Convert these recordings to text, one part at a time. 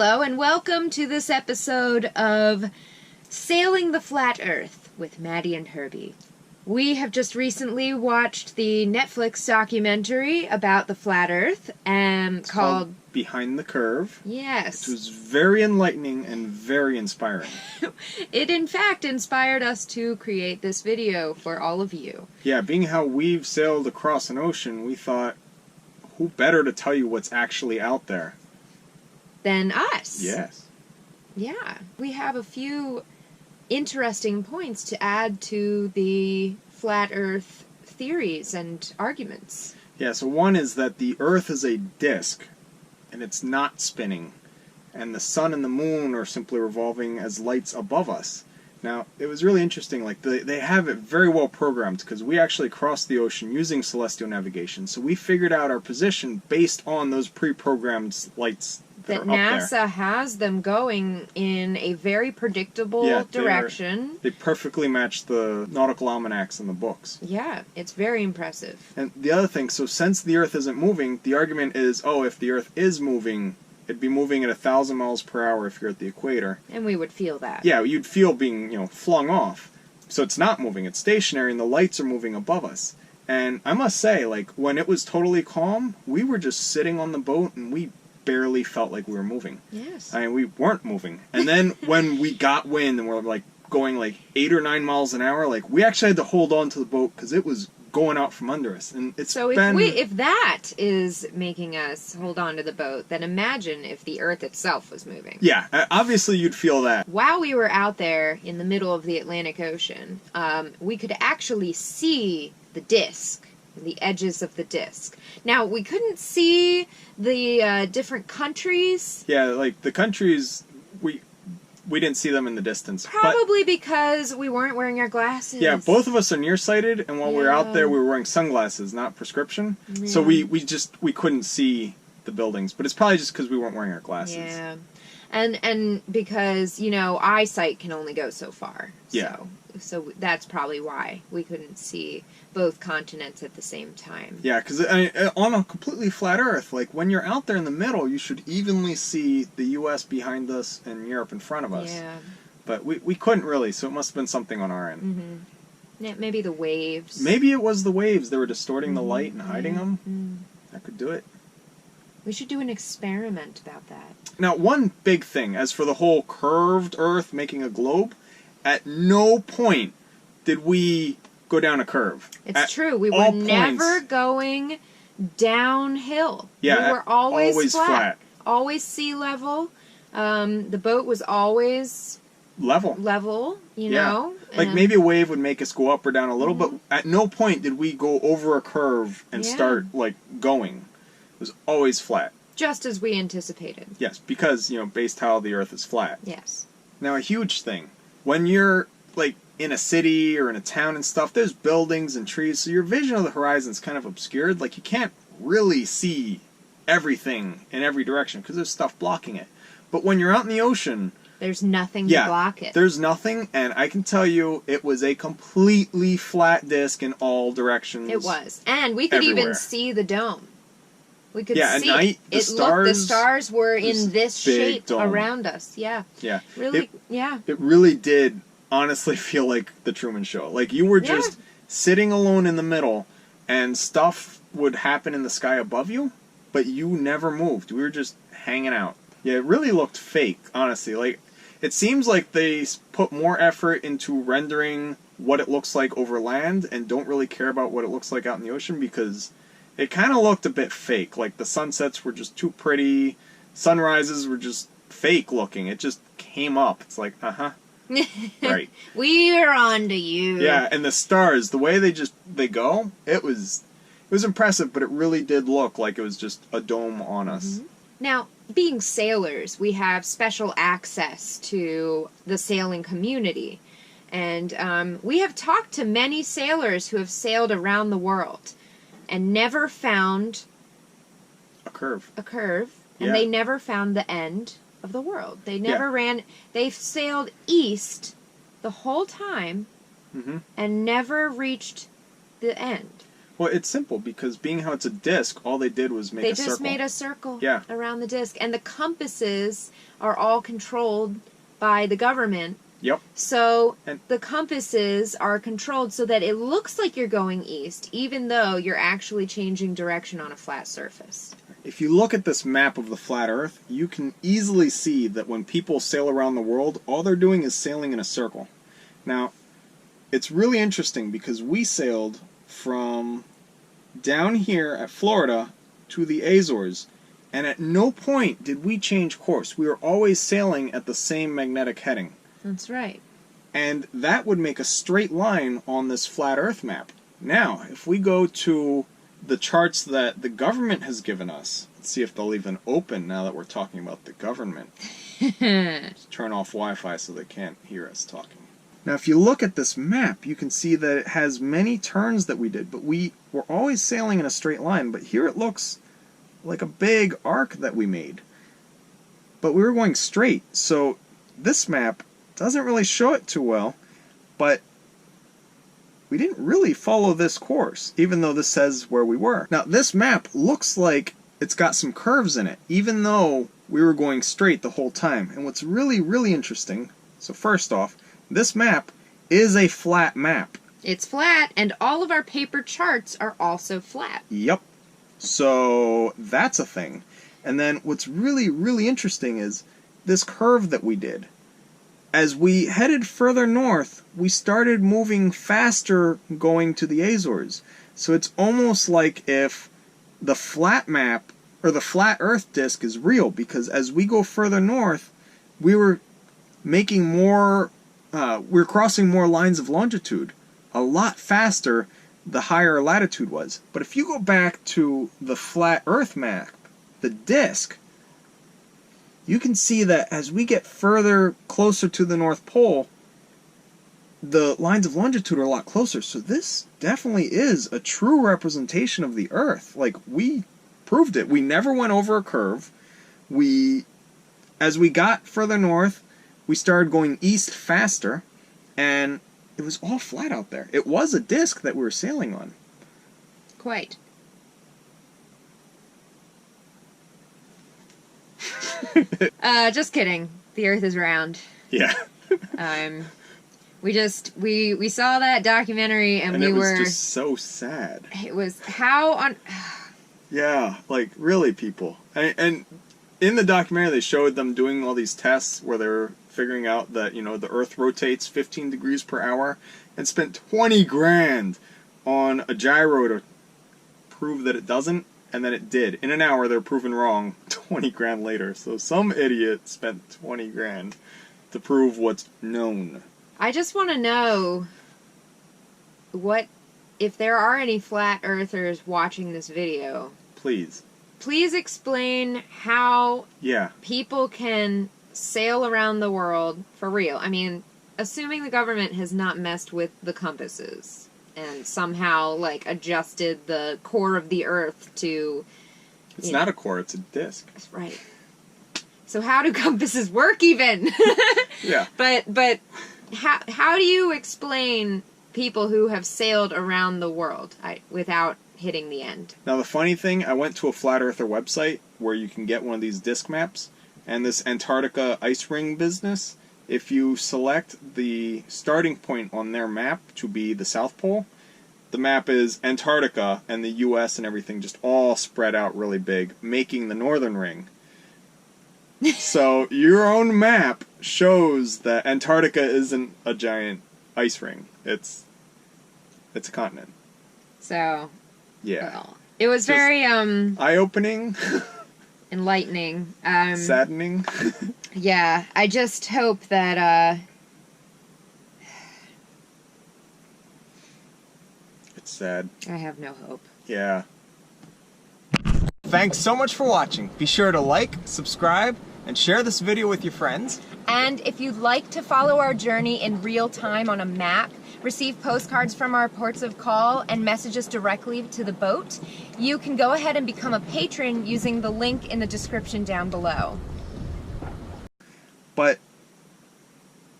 Hello and welcome to this episode of Sailing the Flat Earth with Maddie and Herbie. We have just recently watched the Netflix documentary about the flat Earth called Behind the Curve. Yes. Which was very enlightening and very inspiring. It in fact inspired us to create this video for all of you. Yeah, being how we've sailed across an ocean, we thought, who better to tell you what's actually out there? Than us. Yes. Yeah. We have a few interesting points to add to the flat Earth theories and arguments. Yeah, so one is that the Earth is a disk, and it's not spinning, and the sun and the moon are simply revolving as lights above us. Now, it was really interesting, like, they have it very well programmed, because we actually crossed the ocean using celestial navigation, so we figured out our position based on those pre-programmed lights that NASA has them going in a very predictable direction. They perfectly match the nautical almanacs in the books. Yeah, it's very impressive. And the other thing, so since the Earth isn't moving, the argument is, oh, if the Earth is moving, it'd be moving at 1,000 miles per hour if you're at the equator. And we would feel that. Yeah, you'd feel being, flung off. So it's not moving, it's stationary, and the lights are moving above us. And I must say, like, when it was totally calm, we were just sitting on the boat, and we barely felt like we were moving. Yes. I mean, we weren't moving. And then when we got wind and we're like going like 8 or 9 miles an hour, like we actually had to hold on to the boat because it was going out from under us. And it's so if that is making us hold on to the boat, then imagine if the Earth itself was moving. Yeah, obviously you'd feel that. While we were out there in the middle of the Atlantic Ocean, we could actually see the disk. The edges of the disc. Now, we couldn't see the different countries. Yeah, like the countries, we didn't see them in the distance. Probably because we weren't wearing our glasses. Yeah, both of us are nearsighted, and while we were out there, we were wearing sunglasses, not prescription. Yeah. So we couldn't see the buildings, but it's probably just because we weren't wearing our glasses. Yeah, and because, eyesight can only go so far. Yeah. So that's probably why we couldn't see both continents at the same time. Yeah, because on a completely flat Earth, like when you're out there in the middle, you should evenly see the U.S. behind us and Europe in front of us. Yeah. But we couldn't really, so it must have been something on our end. Mm-hmm. Yeah, maybe the waves. Maybe it was the waves. They were distorting the light and hiding them. Mm-hmm. That could do it. We should do an experiment about that. Now, one big thing, as for the whole curved Earth making a globe, at no point did we go down a curve. It's true. We were never going downhill. Yeah, we were always flat. Always sea level. The boat was always level, you know. Like maybe a wave would make us go up or down a little, but at no point did we go over a curve and start, like, going. It was always flat. Just as we anticipated. Yes, because, based how the Earth is flat. Yes. Now, a huge thing. When you're, like, in a city or in a town and stuff, there's buildings and trees, so your vision of the horizon is kind of obscured. Like, you can't really see everything in every direction because there's stuff blocking it. But when you're out in the ocean... There's nothing to block it. There's nothing, and I can tell you it was a completely flat disk in all directions. It was. And we could even see the dome. We could see at night, the stars were in this shape dome around us. Yeah. Yeah. Really, It really did honestly feel like the Truman Show. Like, you were just sitting alone in the middle, and stuff would happen in the sky above you, but you never moved. We were just hanging out. Yeah, it really looked fake, honestly. Like, it seems like they put more effort into rendering what it looks like over land and don't really care about what it looks like out in the ocean because it kind of looked a bit fake. Like, the sunsets were just too pretty. Sunrises were just fake looking. It just came up. It's like, right. We're on to you. Yeah, and the stars, the way they go, it was impressive, but it really did look like it was just a dome on us. Mm-hmm. Now, being sailors, we have special access to the sailing community. And we have talked to many sailors who have sailed around the world and never found a curve. And they never found the end of the world. They never they've sailed east the whole time and never reached the end. Well, it's simple because being how it's a disc, all they did was make a circle. They just made a circle Yeah. around the disc. And the compasses are all controlled by the government. Yep. So the compasses are controlled so that it looks like you're going east, even though you're actually changing direction on a flat surface. If you look at this map of the flat Earth, you can easily see that when people sail around the world, all they're doing is sailing in a circle. Now, it's really interesting because we sailed from down here at Florida to the Azores, and at no point did we change course. We were always sailing at the same magnetic heading. That's right. And that would make a straight line on this flat Earth map. Now, if we go to the charts that the government has given us, let's see if they'll even open now that we're talking about the government. Just turn off Wi-Fi so they can't hear us talking. Now, if you look at this map, you can see that it has many turns that we did, but we were always sailing in a straight line. But here it looks like a big arc that we made. But we were going straight, so this map doesn't really show it too well, but we didn't really follow this course, even though this says where we were. Now, this map looks like it's got some curves in it, even though we were going straight the whole time. And what's really, really interesting, so first off, this map is a flat map. It's flat, and all of our paper charts are also flat. Yep. So that's a thing. And then what's really, really interesting is this curve that we did. As we headed further north, we started moving faster going to the Azores. So it's almost like if the flat map, or the flat Earth disk is real, because as we go further north, we were making more, we're crossing more lines of longitude a lot faster the higher latitude was. But if you go back to the flat Earth map, the disk, you can see that as we get further closer to the North Pole, the lines of longitude are a lot closer. So this definitely is a true representation of the Earth. Like, we proved it. We never went over a curve. As we got further north, we started going east faster, and it was all flat out there. It was a disk that we were sailing on. Quite. Just kidding. The Earth is round. Yeah. We saw that documentary and we were... it was just so sad. It was how on... Yeah, like, really, people. And in the documentary, they showed them doing all these tests where they're figuring out that, you know, the Earth rotates 15 degrees per hour, and spent 20 grand on a gyro to prove that it doesn't, and then it did. In an hour, they're proven wrong 20 grand later. So some idiot spent 20 grand to prove what's known. I just want to know if there are any flat earthers watching this video. Please Explain how people can sail around the world for real. I mean, assuming the government has not messed with the compasses and somehow, like, adjusted the core of the Earth to... It's not a core, it's a disc. Right. So how do compasses work, even? Yeah. But how do you explain people who have sailed around the world without hitting the end? Now, the funny thing, I went to a Flat Earther website where you can get one of these disc maps, and this Antarctica ice ring business, if you select the starting point on their map to be the South Pole, the map is Antarctica and the U.S. and everything just all spread out really big, making the northern ring. So your own map shows that Antarctica isn't a giant ice ring. It's a continent. So, yeah. Well, it was just very eye-opening. Enlightening. Saddening. Yeah, I just hope that it's sad. I have no hope. Yeah. Thanks so much for watching. Be sure to like, subscribe, and share this video with your friends. And if you'd like to follow our journey in real time on a map, receive postcards from our ports of call, and message us directly to the boat, you can go ahead and become a patron using the link in the description down below. But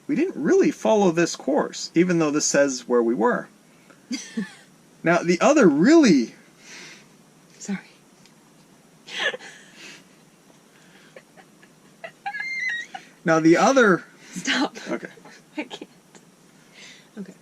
we didn't really follow this course, even though this says where we were. Now, the other really... Sorry. Now, the other... Stop. Okay. I can't. Okay.